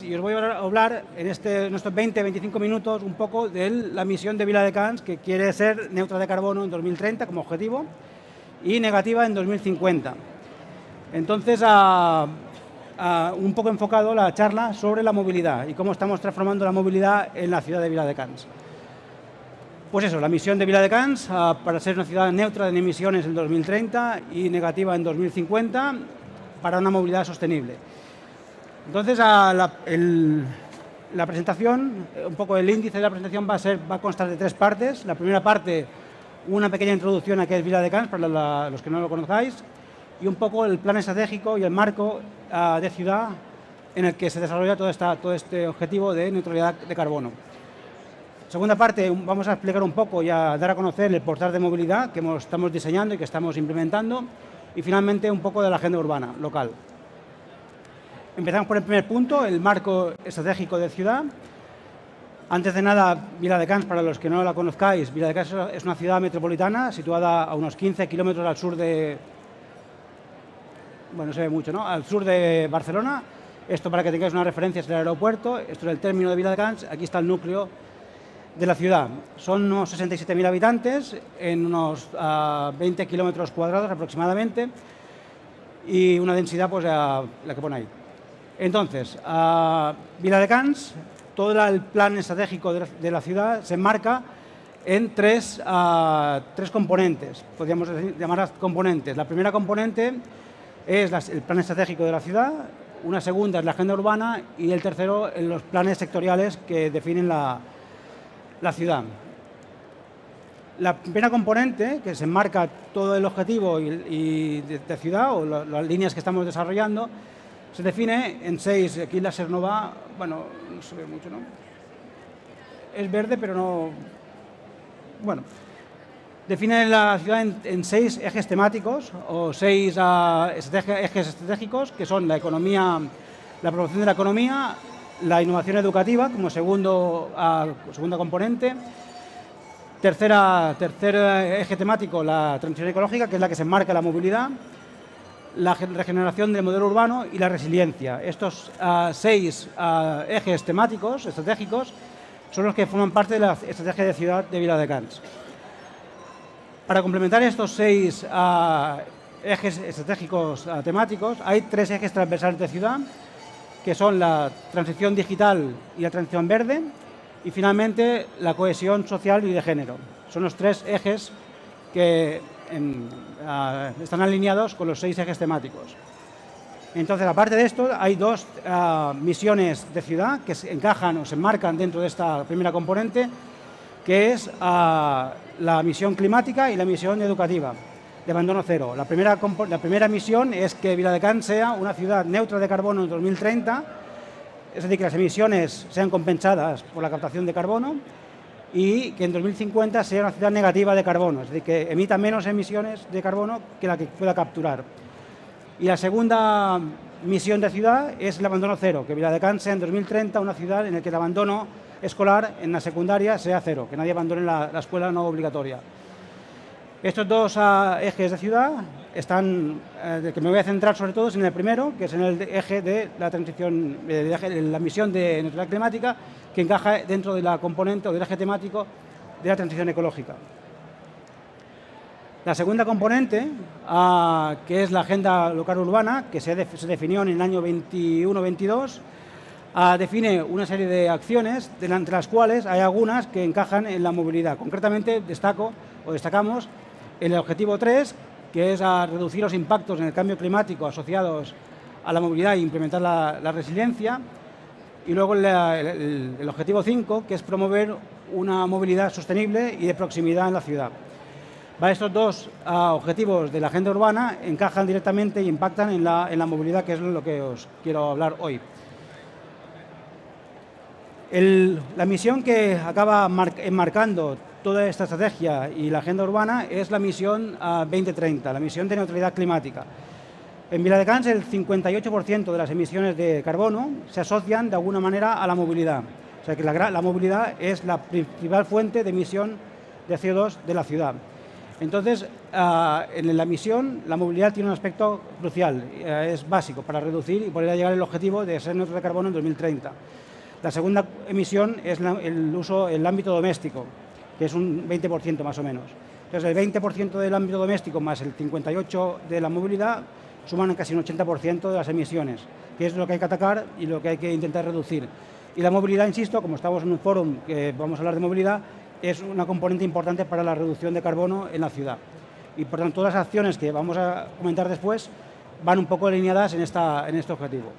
y os voy a hablar en estos 20-25 minutos un poco de la misión de Viladecans, que quiere ser neutra de carbono en 2030 como objetivo y negativa en 2050. Entonces, un poco enfocado la charla sobre la movilidad y cómo estamos transformando la movilidad en la ciudad de Viladecans. Pues eso, la misión de Viladecans para ser una ciudad neutra en emisiones en 2030 y negativa en 2050 para una movilidad sostenible. Entonces, la presentación, un poco el índice de la presentación va a constar de 3 partes. La primera parte, una pequeña introducción a qué es Viladecans, para los que no lo conozcáis, y un poco el plan estratégico y el marco de ciudad en el que se desarrolla todo este objetivo de neutralidad de carbono. Segunda parte, vamos a explicar un poco y a dar a conocer el portal de movilidad que estamos diseñando y que estamos implementando, y finalmente un poco de la agenda urbana local. Empezamos por el primer punto, el marco estratégico de ciudad. Antes de nada, Viladecans, para los que no la conozcáis, Viladecans es una ciudad metropolitana situada a unos 15 kilómetros al sur de... Bueno, no se ve mucho, ¿no? Al sur de Barcelona. Esto, para que tengáis una referencia, es el aeropuerto. Esto es el término de Viladecans. Aquí está el núcleo de la ciudad. Son unos 67.000 habitantes en unos 20 kilómetros cuadrados aproximadamente, y una densidad, pues la que pone ahí. Entonces, Viladecans, todo el plan estratégico de la ciudad se enmarca en tres componentes, podríamos llamarlas componentes. La primera componente es el plan estratégico de la ciudad, una segunda es la agenda urbana y el tercero los planes sectoriales que definen la ciudad. La primera componente, que se enmarca todo el objetivo de ciudad o las líneas que estamos desarrollando, se define en 6, aquí láser no va, bueno, no se ve mucho, ¿no? Es verde, pero no... Bueno, define la ciudad en 6 ejes temáticos o 6 ejes estratégicos, que son la economía, la promoción de la economía, la innovación educativa como segunda componente, tercer eje temático, la transición ecológica, que es la que se enmarca la movilidad, la regeneración del modelo urbano y la resiliencia. Estos 6 ejes temáticos estratégicos son los que forman parte de la estrategia de ciudad de Viladecans. Para complementar estos 6 ejes estratégicos temáticos, hay 3 ejes transversales de ciudad, que son la transición digital y la transición verde, y finalmente la cohesión social y de género. Son los 3 ejes que están alineados con los 6 ejes temáticos. Entonces, aparte de esto, hay 2 misiones de ciudad que se encajan o se enmarcan dentro de esta primera componente, que es la misión climática y la misión educativa de abandono cero. La primera misión es que Viladecans sea una ciudad neutra de carbono en 2030, es decir, que las emisiones sean compensadas por la captación de carbono, y que en 2050 sea una ciudad negativa de carbono, es decir, que emita menos emisiones de carbono que la que pueda capturar. Y la segunda misión de ciudad es el abandono cero, que Viladecans sea en 2030 una ciudad en la que el abandono escolar en la secundaria sea cero, que nadie abandone la escuela no obligatoria. Estos 2 ejes de ciudad están, que me voy a centrar sobre todo en el primero, que es en el eje de la transición, la misión de neutralidad climática, que encaja dentro de la componente o del eje temático de la transición ecológica. La segunda componente, que es la agenda local urbana, que se definió en el año 21-22, define una serie de acciones, entre las cuales hay algunas que encajan en la movilidad. Concretamente, destacamos el objetivo 3, que es reducir los impactos en el cambio climático asociados a la movilidad e implementar la resiliencia. Y luego el objetivo 5, que es promover una movilidad sostenible y de proximidad en la ciudad. Estos 2 objetivos de la agenda urbana encajan directamente e impactan en la movilidad, que es lo que os quiero hablar hoy. La misión que acaba enmarcando toda esta estrategia y la agenda urbana es la misión 2030, la misión de neutralidad climática. En Viladecans el 58% de las emisiones de carbono se asocian de alguna manera a la movilidad. O sea que la movilidad es la principal fuente de emisión de CO2 de la ciudad. Entonces, en la misión, la movilidad tiene un aspecto crucial, es básico para reducir y poder llegar al objetivo de ser neutro de carbono en 2030. La segunda emisión es el ámbito doméstico, que es un 20% más o menos. Entonces, el 20% del ámbito doméstico más el 58% de la movilidad suman casi un 80% de las emisiones, que es lo que hay que atacar y lo que hay que intentar reducir. Y la movilidad, insisto, como estamos en un foro que vamos a hablar de movilidad, es una componente importante para la reducción de carbono en la ciudad. Y por tanto, todas las acciones que vamos a comentar después van un poco alineadas en este objetivo.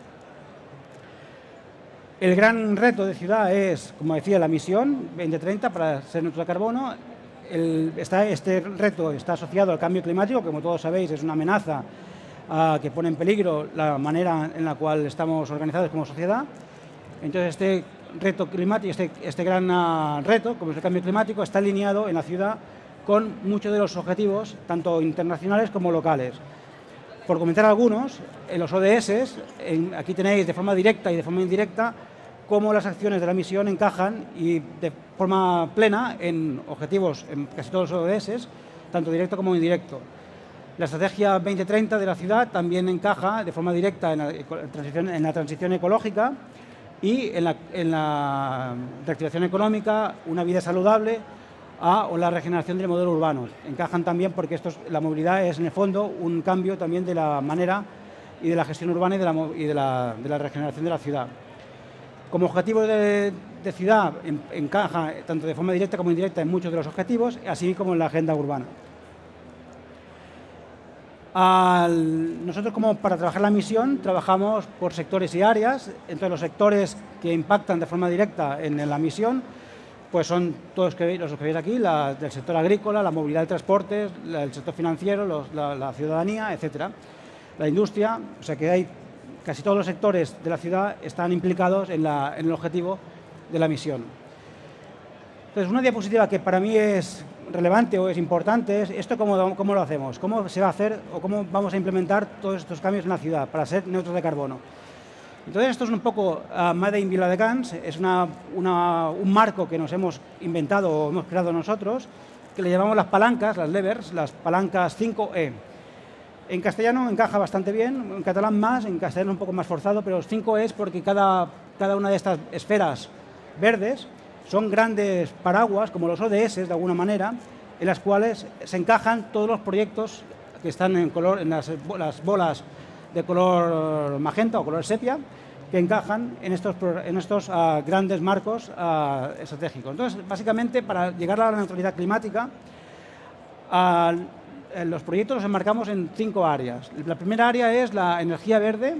El gran reto de ciudad es, como decía, la misión 2030 para ser neutro de carbono. Este reto está asociado al cambio climático, que como todos sabéis es una amenaza que pone en peligro la manera en la cual estamos organizados como sociedad. Entonces, este reto climático, este gran reto, como es el cambio climático, está alineado en la ciudad con muchos de los objetivos, tanto internacionales como locales. Por comentar algunos, en los ODS, aquí tenéis de forma directa y de forma indirecta cómo las acciones de la misión encajan y de forma plena en objetivos en casi todos los ODS, tanto directo como indirecto. La estrategia 2030 de la ciudad también encaja de forma directa en la transición ecológica y en la reactivación económica, una vida saludable o la regeneración del modelo urbano. Encajan también porque la movilidad es en el fondo un cambio también de la manera y de la gestión urbana y de la regeneración de la ciudad. Como objetivo de ciudad encaja tanto de forma directa como indirecta en muchos de los objetivos, así como en la agenda urbana. Nosotros, como para trabajar la misión, trabajamos por sectores y áreas. Entre los sectores que impactan de forma directa en la misión, pues son todos los que veis aquí, del sector agrícola, la movilidad de transportes, el sector financiero, la ciudadanía, etcétera. La industria, o sea que casi todos los sectores de la ciudad están implicados en el objetivo de la misión. Entonces, una diapositiva que para mí es relevante o es importante es esto: cómo lo hacemos, cómo se va a hacer o cómo vamos a implementar todos estos cambios en la ciudad para ser neutros de carbono. Entonces, esto es un poco Made in Viladecans, es un marco que nos hemos inventado o hemos creado nosotros, que le llamamos las palancas, las levers, las palancas 5E. En castellano encaja bastante bien, en catalán más, en castellano un poco más forzado, pero los 5E es porque cada una de estas esferas verdes son grandes paraguas, como los ODS, de alguna manera, en las cuales se encajan todos los proyectos que están en las bolas de color magenta o color sepia, que encajan en estos grandes marcos estratégicos. Entonces, básicamente, para llegar a la neutralidad climática, los proyectos los enmarcamos en 5 áreas. La primera área es la energía verde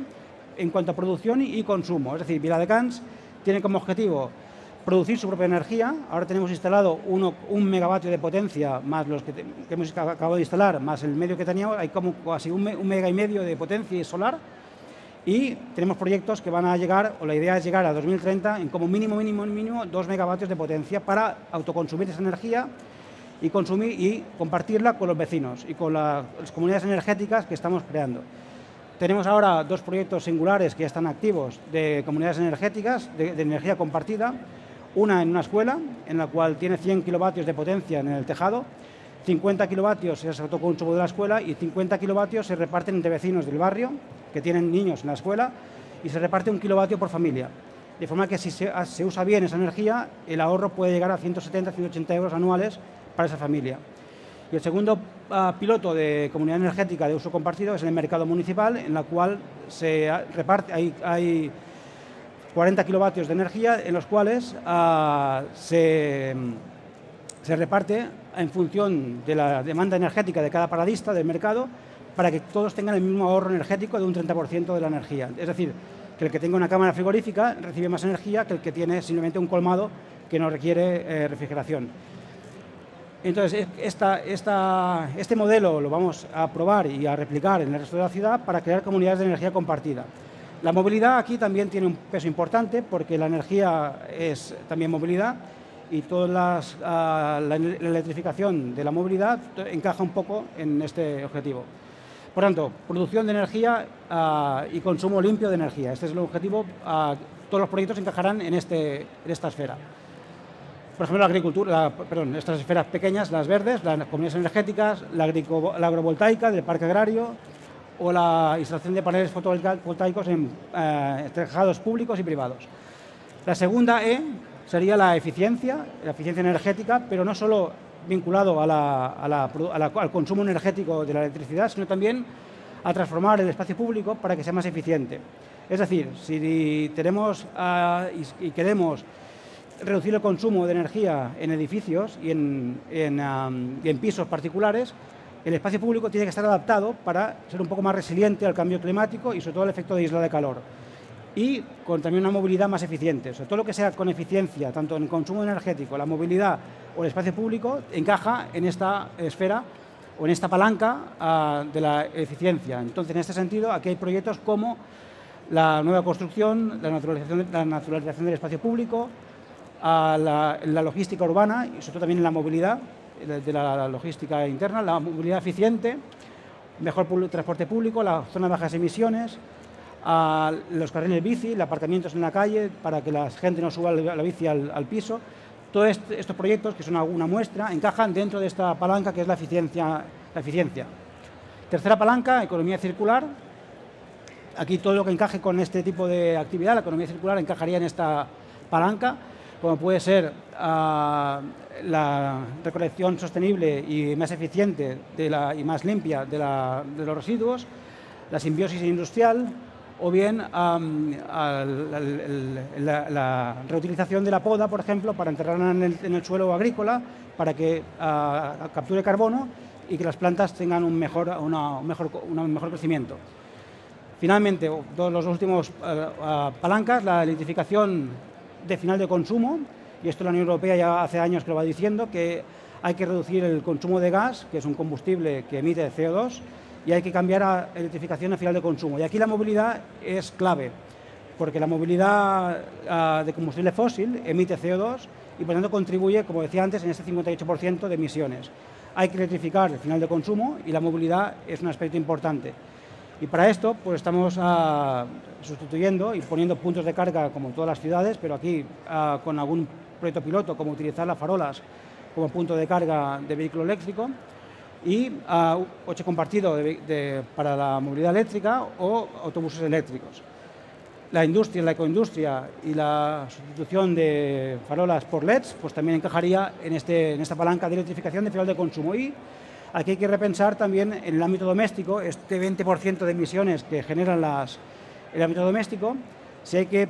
en cuanto a producción y consumo. Es decir, Viladecans tiene como objetivo producir su propia energía. Ahora tenemos instalado 1 megavatio de potencia, más los que hemos acabado de instalar, más el medio que teníamos. Hay como casi 1,5 mega de potencia solar. Y tenemos proyectos que van a llegar, o la idea es llegar a 2030 en como mínimo 2 megavatios de potencia para autoconsumir esa energía y consumir y compartirla con los vecinos y con las comunidades energéticas que estamos creando. Tenemos ahora 2 proyectos singulares que ya están activos de comunidades energéticas, de energía compartida. Una en una escuela, en la cual tiene 100 kilovatios de potencia en el tejado, 50 kilovatios es autoconsumo de la escuela y 50 kilovatios se reparten entre vecinos del barrio que tienen niños en la escuela y se reparte 1 kilovatio por familia. De forma que si se usa bien esa energía, el ahorro puede llegar a 170, 180 euros anuales para esa familia. Y el segundo piloto de comunidad energética de uso compartido es en el mercado municipal, en la cual se reparte, hay 40 kilovatios de energía en los cuales se reparte en función de la demanda energética de cada paradista del mercado para que todos tengan el mismo ahorro energético de un 30% de la energía. Es decir, que el que tenga una cámara frigorífica recibe más energía que el que tiene simplemente un colmado que no requiere refrigeración. Entonces, este modelo lo vamos a probar y a replicar en el resto de la ciudad para crear comunidades de energía compartida. La movilidad aquí también tiene un peso importante porque la energía es también movilidad y toda la electrificación de la movilidad encaja un poco en este objetivo. Por tanto, producción de energía y consumo limpio de energía. Este es el objetivo. Todos los proyectos encajarán en esta esfera. por ejemplo, la agricultura, estas esferas pequeñas, las verdes, las comunidades energéticas, la agrovoltaica del parque agrario o la instalación de paneles fotovoltaicos en tejados públicos y privados. La segunda E sería la eficiencia energética, pero no solo vinculado al consumo energético de la electricidad, sino también a transformar el espacio público para que sea más eficiente. Es decir, si tenemos y queremos reducir el consumo de energía en edificios y en pisos particulares, el espacio público tiene que estar adaptado para ser un poco más resiliente al cambio climático y sobre todo al efecto de isla de calor. Y con también una movilidad más eficiente. O sea, todo lo que sea con eficiencia, tanto en el consumo energético, la movilidad o el espacio público, encaja en esta esfera o en esta palanca de la eficiencia. Entonces, en este sentido, aquí hay proyectos como la nueva construcción, la naturalización del espacio público, la logística urbana y sobre todo también en la movilidad de la logística interna, la movilidad eficiente, mejor transporte público, la zona de bajas emisiones, los carriles bici, los aparcamientos en la calle para que la gente no suba la bici al piso. Todos estos proyectos, que son una muestra, encajan dentro de esta palanca que es la eficiencia. Tercera palanca, economía circular. Aquí todo lo que encaje con este tipo de actividad, la economía circular, encajaría en esta palanca, como puede ser la recolección sostenible y más eficiente y más limpia de los residuos, la simbiosis industrial o bien la reutilización de la poda, por ejemplo, para enterrarla en el suelo agrícola, para que capture carbono y que las plantas tengan un mejor crecimiento. Finalmente, los últimos palancas, la electrificación de final de consumo, y esto la Unión Europea ya hace años que lo va diciendo, que hay que reducir el consumo de gas, que es un combustible que emite CO2, y hay que cambiar a electrificación a final de consumo. Y aquí la movilidad es clave, porque la movilidad de combustible fósil emite CO2 y por tanto contribuye, como decía antes, en este 58% de emisiones. Hay que electrificar el final de consumo y la movilidad es un aspecto importante. Y para esto pues estamos sustituyendo y poniendo puntos de carga como todas las ciudades, pero aquí con algún proyecto piloto, como utilizar las farolas como punto de carga de vehículo eléctrico, y coche compartido para la movilidad eléctrica o autobuses eléctricos. La industria, la ecoindustria y la sustitución de farolas por LEDs pues también encajaría en esta palanca de electrificación de final de consumo. Y aquí hay que repensar también en el ámbito doméstico, este 20% de emisiones que generan el ámbito doméstico, si hay que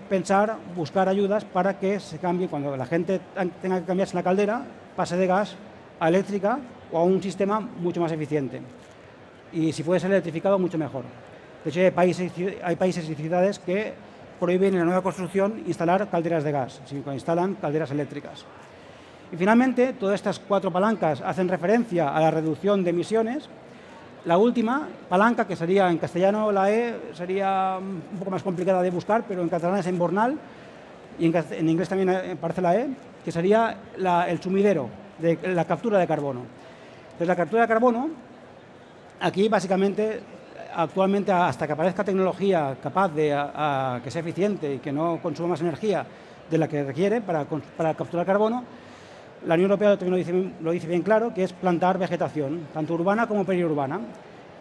buscar ayudas para que se cambie, cuando la gente tenga que cambiarse la caldera, pase de gas a eléctrica o a un sistema mucho más eficiente. Y si puede ser electrificado, mucho mejor. De hecho, hay países y ciudades que prohíben en la nueva construcción instalar calderas de gas, sino que instalan calderas eléctricas. Y finalmente, todas estas 4 palancas hacen referencia a la reducción de emisiones. La última palanca, que sería en castellano la E, sería un poco más complicada de buscar, pero en catalán es embornal, y en inglés también aparece la E, que sería el sumidero, de la captura de carbono. Entonces, la captura de carbono, aquí básicamente, actualmente, hasta que aparezca tecnología capaz de que sea eficiente y que no consuma más energía de la que requiere para capturar carbono, la Unión Europea también lo dice bien claro, que es plantar vegetación, tanto urbana como periurbana.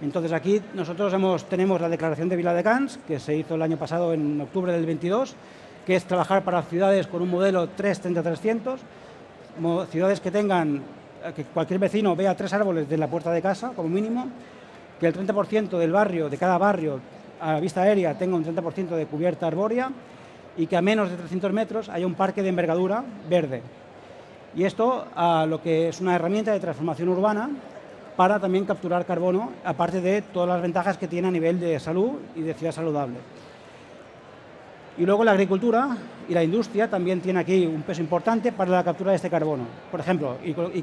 Entonces, aquí nosotros tenemos la declaración de Viladecans, que se hizo el año pasado, en octubre del 22, que es trabajar para ciudades con un modelo 3-30-300, ciudades que cualquier vecino vea 3 árboles de la puerta de casa, como mínimo, que el 30% de cada barrio, a vista aérea, tenga un 30% de cubierta arbórea y que a menos de 300 metros haya un parque de envergadura verde. Y esto lo que es una herramienta de transformación urbana para también capturar carbono, aparte de todas las ventajas que tiene a nivel de salud y de ciudad saludable. Y luego la agricultura y la industria también tiene aquí un peso importante para la captura de este carbono. Por ejemplo, y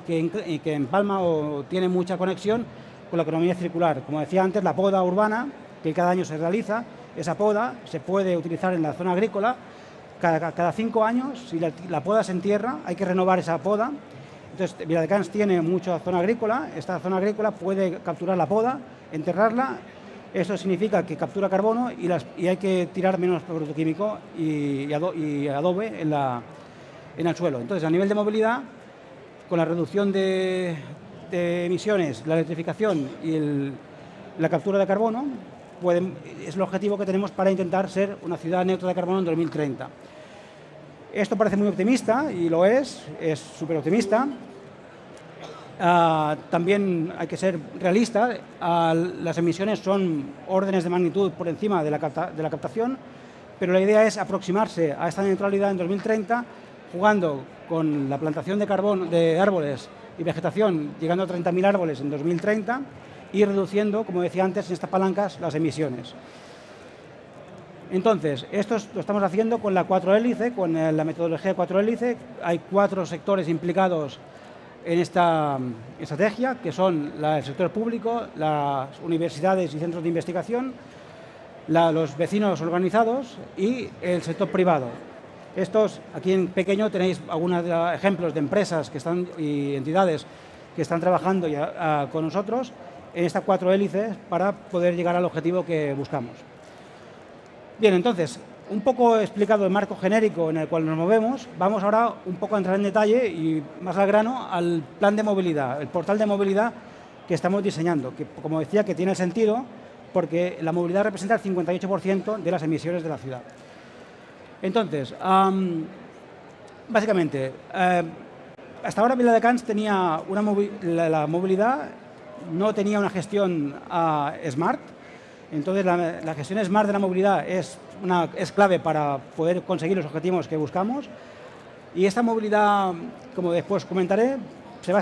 que empalma o tiene mucha conexión con la economía circular. Como decía antes, la poda urbana, que cada año se realiza, esa poda se puede utilizar en la zona agrícola. Cada 5 años, si la poda se entierra, hay que renovar esa poda. Entonces, Viladecans tiene mucha zona agrícola. Esta zona agrícola puede capturar la poda, enterrarla. Eso significa que captura carbono y hay que tirar menos producto químico y adobe en en el suelo. Entonces, a nivel de movilidad, con la reducción de emisiones, la electrificación y la captura de carbono, es el objetivo que tenemos para intentar ser una ciudad neutra de carbono en 2030. Esto parece muy optimista, y lo es súper optimista. También hay que ser realista. Las emisiones son órdenes de magnitud por encima de la captación, pero la idea es aproximarse a esta neutralidad en 2030, jugando con la plantación de árboles y vegetación, llegando a 30.000 árboles en 2030 y reduciendo, como decía antes, en estas palancas las emisiones. Entonces, esto lo estamos haciendo con la 4 hélice, con la metodología de 4 hélice. Hay 4 sectores implicados en esta estrategia, que son el sector público, las universidades y centros de investigación, los vecinos organizados y el sector privado. Estos, aquí en pequeño tenéis algunos ejemplos de empresas y entidades que están trabajando ya, con nosotros en estas 4 hélices para poder llegar al objetivo que buscamos. Bien, entonces, un poco explicado el marco genérico en el cual nos movemos, vamos ahora un poco a entrar en detalle y más al grano al plan de movilidad, el portal de movilidad que estamos diseñando, que, como decía, que tiene sentido porque la movilidad representa el 58% de las emisiones de la ciudad. Entonces, básicamente, hasta ahora Viladecans tenía la movilidad, no tenía una gestión smart. Entonces, la gestión smart de la movilidad es clave para poder conseguir los objetivos que buscamos. Y esta movilidad, como después comentaré, se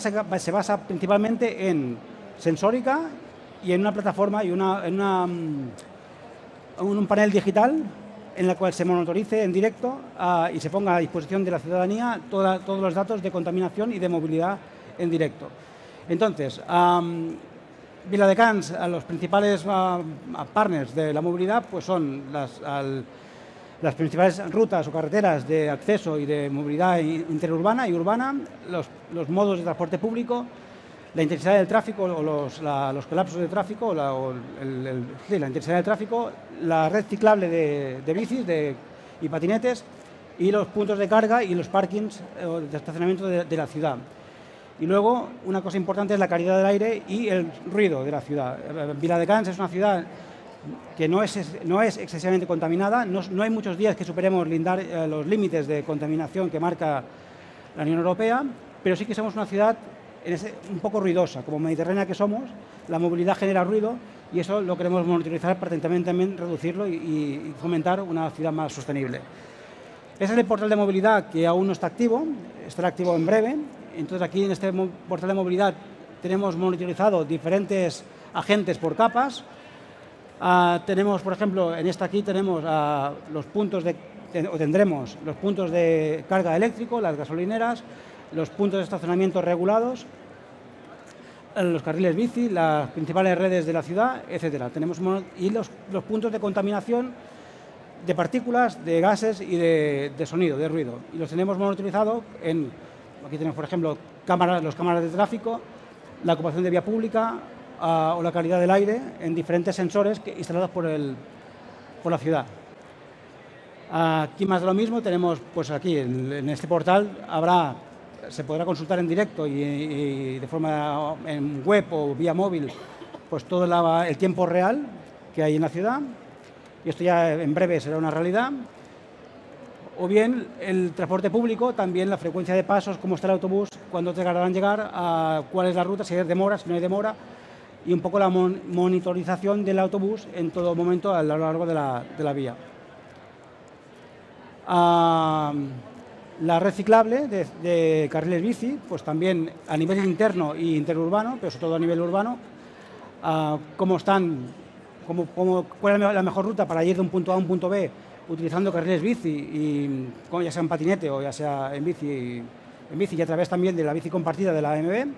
basa principalmente en sensórica y en una plataforma y un panel digital en la cual se monitorice en directo y se ponga a disposición de la ciudadanía todos los datos de contaminación y de movilidad en directo. Entonces, Viladecans, los principales partners de la movilidad pues son las principales rutas o carreteras de acceso y de movilidad interurbana y urbana, los modos de transporte público, la intensidad del tráfico o los colapsos de tráfico, la intensidad del tráfico, la red ciclable de bicis y patinetes y los puntos de carga y los parkings de estacionamiento de la ciudad. Y luego, una cosa importante es la calidad del aire y el ruido de la ciudad. Viladecans es una ciudad que no es excesivamente contaminada, no hay muchos días que superemos los límites de contaminación que marca la Unión Europea, pero sí que somos una ciudad un poco ruidosa, como mediterránea que somos. La movilidad genera ruido y eso lo queremos monitorizar para también reducirlo y fomentar una ciudad más sostenible. Ese es el portal de movilidad que aún no está activo, estará activo en breve. Entonces, aquí en este portal de movilidad tenemos monitorizado diferentes agentes por capas. Tenemos, por ejemplo, en esta aquí tenemos tendremos los puntos de carga eléctrico, las gasolineras, los puntos de estacionamiento regulados, los carriles bici, las principales redes de la ciudad, etcétera. Y los puntos de contaminación de partículas, de gases y de sonido, de ruido. Y los tenemos monitorizados aquí tenemos, por ejemplo, las cámaras de tráfico, la ocupación de vía pública o la calidad del aire en diferentes sensores instalados por la ciudad. Aquí más de lo mismo, tenemos pues aquí en este portal se podrá consultar en directo y de forma en web o vía móvil pues todo el tiempo real que hay en la ciudad, y esto ya en breve será una realidad. O bien el transporte público, también la frecuencia de pasos, cómo está el autobús, cuándo tardarán en llegar, cuál es la ruta, si hay demora, si no hay demora, y un poco la monitorización del autobús en todo momento a lo largo de la vía. La red ciclable de carriles bici, pues también a nivel interno e interurbano, pero sobre todo a nivel urbano, cuál es la mejor ruta para ir de un punto A a un punto B utilizando carriles bici, ya sea en patinete o ya sea en bici y a través también de la bici compartida de la AMB.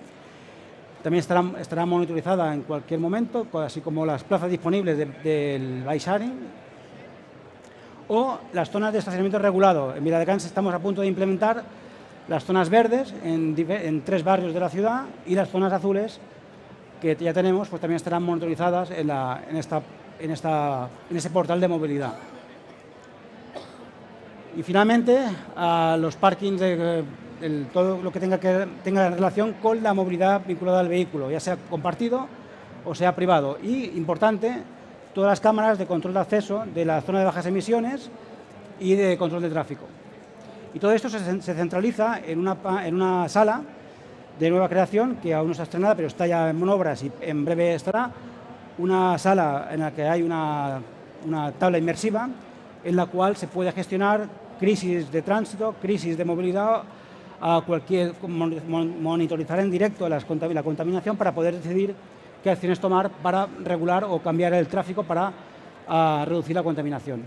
También estará monitorizada en cualquier momento, así como las plazas disponibles del bike sharing o las zonas de estacionamiento regulado. En Viladecans estamos a punto de implementar las zonas verdes en 3 barrios de la ciudad, y las zonas azules que ya tenemos pues también estarán monitorizadas en ese portal de movilidad. Y finalmente, a los parkings, todo lo que tenga relación con la movilidad vinculada al vehículo, ya sea compartido o sea privado. Y, importante, todas las cámaras de control de acceso de la zona de bajas emisiones y de control de tráfico. Y todo esto se centraliza en una sala de nueva creación que aún no está estrenada, pero está ya en obras y en breve estará. Una sala en la que hay una tabla inmersiva en la cual se puede gestionar crisis de tránsito, crisis de movilidad, monitorizar en directo la contaminación para poder decidir qué acciones tomar para regular o cambiar el tráfico para reducir la contaminación.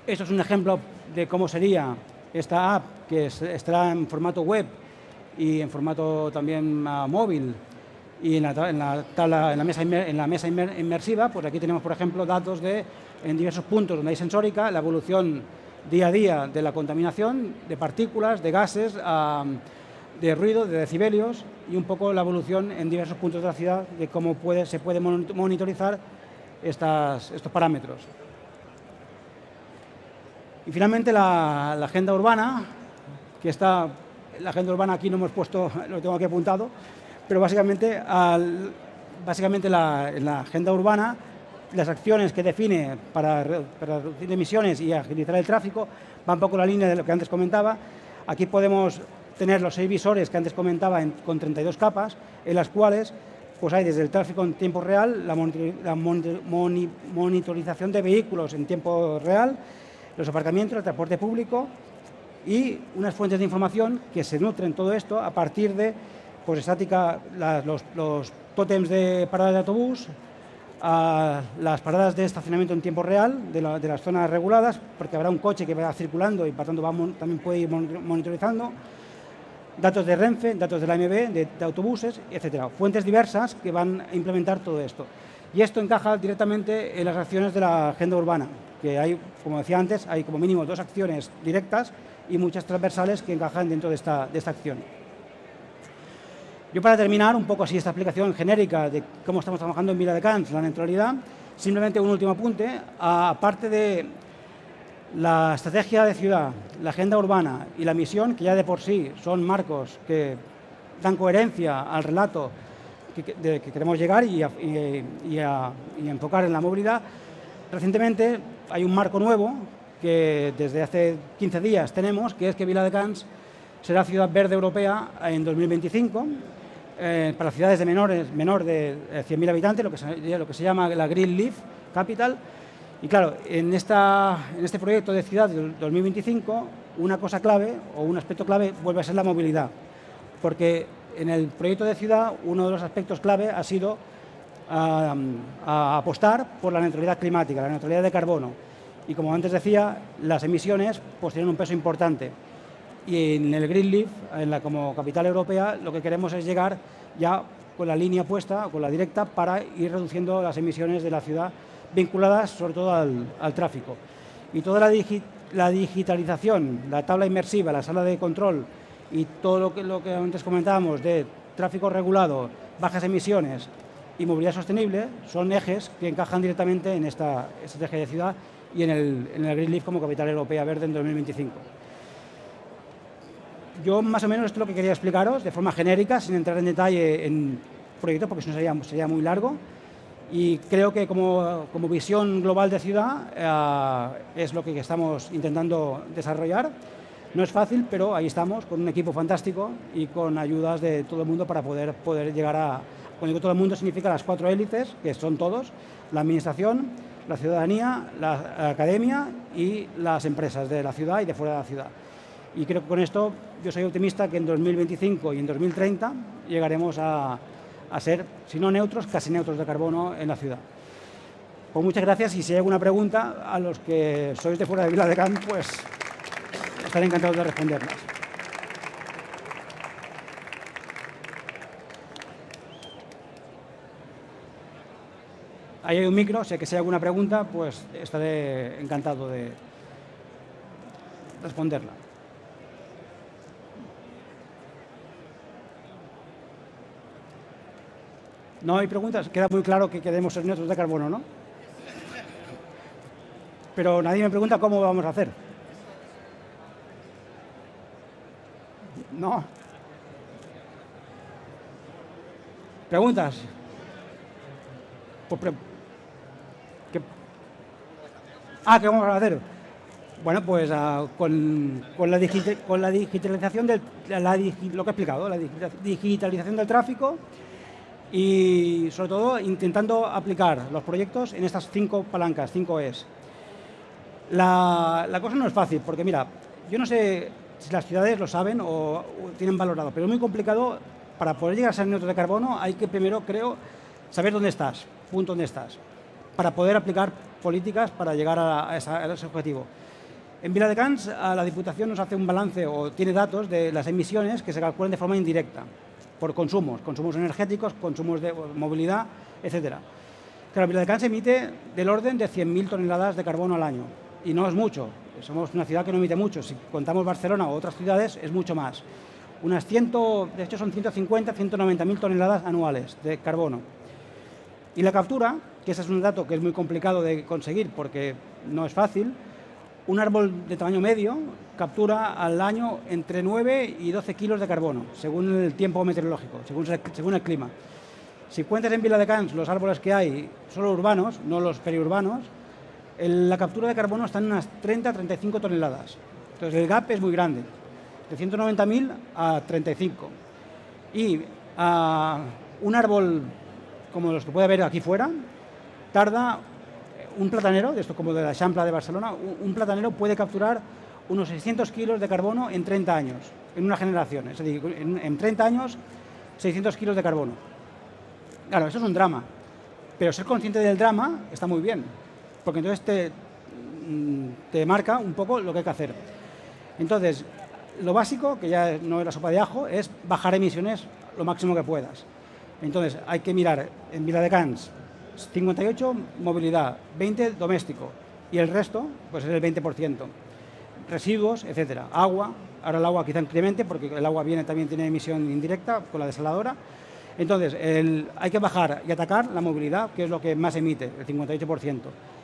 Esto es un ejemplo de cómo sería esta app, que estará en formato web y en formato también móvil y en la mesa inmersiva. Pues aquí tenemos, por ejemplo, datos en diversos puntos donde hay sensórica, la evolución día a día de la contaminación, de partículas, de gases, de ruido, de decibelios, y un poco la evolución en diversos puntos de la ciudad de cómo se puede monitorizar estos parámetros. Y finalmente la agenda urbana, la agenda urbana aquí no hemos puesto, lo tengo aquí apuntado, pero básicamente en la agenda urbana las acciones que define para reducir emisiones y agilizar el tráfico van un poco en la línea de lo que antes comentaba. Aquí podemos tener los 6 visores que antes comentaba con 32 capas, en las cuales pues hay desde el tráfico en tiempo real, la monitorización de vehículos en tiempo real, los aparcamientos, el transporte público y unas fuentes de información que se nutren todo esto a partir de estática, los tótems de parada de autobús, las paradas de estacionamiento en tiempo real de las zonas reguladas, porque habrá un coche que va circulando y por tanto también puede ir monitorizando, datos de Renfe, datos de la AMB, de autobuses, etcétera. Fuentes diversas que van a implementar todo esto. Y esto encaja directamente en las acciones de la agenda urbana, que hay, como decía antes, hay como mínimo 2 acciones directas y muchas transversales que encajan dentro de esta acción. Yo, para terminar un poco así esta explicación genérica de cómo estamos trabajando en Viladecans la neutralidad, simplemente un último apunte. Aparte de la estrategia de ciudad, la agenda urbana y la misión, que ya de por sí son marcos que dan coherencia al relato que queremos llegar y enfocar en la movilidad, recientemente hay un marco nuevo que desde hace 15 días tenemos, que es que Viladecans será ciudad verde europea en 2025, para ciudades de menor de 100.000 habitantes, lo que se llama la Green Leaf Capital. Y claro, en este proyecto de ciudad del 2025, una cosa clave o un aspecto clave vuelve a ser la movilidad, porque en el proyecto de ciudad uno de los aspectos clave ha sido a apostar por la neutralidad climática, la neutralidad de carbono. Y como antes decía, las emisiones pues tienen un peso importante. Y en el Green Leaf, como capital europea, lo que queremos es llegar ya con la línea puesta, con la directa, para ir reduciendo las emisiones de la ciudad vinculadas sobre todo al tráfico. Y toda la digitalización, la tabla inmersiva, la sala de control y todo lo que antes comentábamos de tráfico regulado, bajas emisiones y movilidad sostenible son ejes que encajan directamente en esta estrategia de ciudad y en el Green Leaf como capital europea verde en 2025. Yo más o menos esto es lo que quería explicaros de forma genérica, sin entrar en detalle en proyectos, porque eso sería muy largo. Y creo que como visión global de ciudad es lo que estamos intentando desarrollar. No es fácil, pero ahí estamos, con un equipo fantástico y con ayudas de todo el mundo para poder llegar a... Cuando digo todo el mundo significa las 4 élites, que son todos: la administración, la ciudadanía, la academia y las empresas de la ciudad y de fuera de la ciudad. Y creo que con esto yo soy optimista que en 2025 y en 2030 llegaremos a ser, si no neutros, casi neutros de carbono en la ciudad. Pues muchas gracias, y si hay alguna pregunta, a los que sois de fuera de Viladecans, pues estaré encantado de responderlas. Ahí hay un micro, o sea que si hay alguna pregunta, pues estaré encantado de responderla. ¿No hay preguntas? Queda muy claro que queremos ser neutros de carbono, ¿no? pero nadie me pregunta cómo lo vamos a hacer. No. ¿Preguntas? Pues ¿qué? ¿Qué vamos a hacer? Bueno, pues con la digitalización lo que he explicado, la digitalización del tráfico y, sobre todo, intentando aplicar los proyectos en estas 5 palancas, 5 E's. La cosa no es fácil, porque, mira, yo no sé si las ciudades lo saben o tienen valorado, pero es muy complicado. Para poder llegar a ser neutro de carbono hay que primero, creo, saber dónde estás, punto dónde estás, para poder aplicar políticas para llegar a ese objetivo. En Viladecans, la Diputación nos hace un balance o tiene datos de las emisiones que se calculan de forma indirecta, por consumos energéticos, consumos de movilidad, etc. Claro, Viladecans emite del orden de 100.000 toneladas de carbono al año, y no es mucho. Somos una ciudad que no emite mucho. Si contamos Barcelona o otras ciudades, es mucho más. De hecho son 150, 190.000 toneladas anuales de carbono. Y la captura, que ese es un dato que es muy complicado de conseguir porque no es fácil, un árbol de tamaño medio captura al año entre 9 y 12 kilos de carbono, según el tiempo meteorológico, según el clima. Si cuentas en Viladecans los árboles que hay, solo urbanos, no los periurbanos, la captura de carbono está en unas 30-35 toneladas. Entonces el gap es muy grande, de 190.000 a 35. Y un árbol como los que puede haber aquí fuera, tarda un platanero, de esto como de la Champla de Barcelona, un platanero puede capturar unos 600 kilos de carbono en 30 años, en una generación. Es decir, en 30 años, 600 kilos de carbono. Claro, eso es un drama, pero ser consciente del drama está muy bien, porque entonces te marca un poco lo que hay que hacer. Entonces, lo básico, que ya no es la sopa de ajo, es bajar emisiones lo máximo que puedas. Entonces, hay que mirar en Viladecans 58 movilidad, 20 doméstico y el resto pues es el 20%. Residuos, etcétera. Agua, ahora el agua quizá incremente porque el agua también tiene emisión indirecta con la desaladora. Entonces, hay que bajar y atacar la movilidad, que es lo que más emite, el 58%.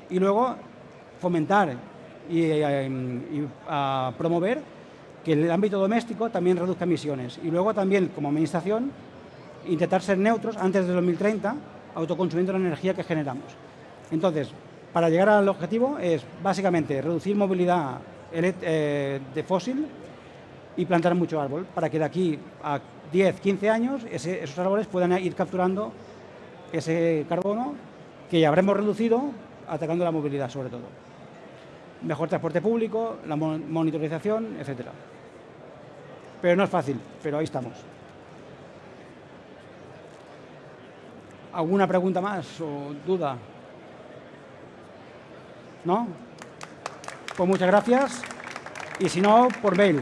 Y luego fomentar y promover que el ámbito doméstico también reduzca emisiones. Y luego también, como administración, intentar ser neutros antes de 2030, autoconsumiendo la energía que generamos. Entonces, para llegar al objetivo es básicamente reducir movilidad de fósil y plantar mucho árbol, para que de aquí a 10, 15 años esos árboles puedan ir capturando ese carbono que ya habremos reducido atacando la movilidad sobre todo. Mejor transporte público, la monitorización, etcétera. Pero no es fácil, pero ahí estamos. ¿Alguna pregunta más o duda? ¿No? Pues muchas gracias. Y si no, por mail.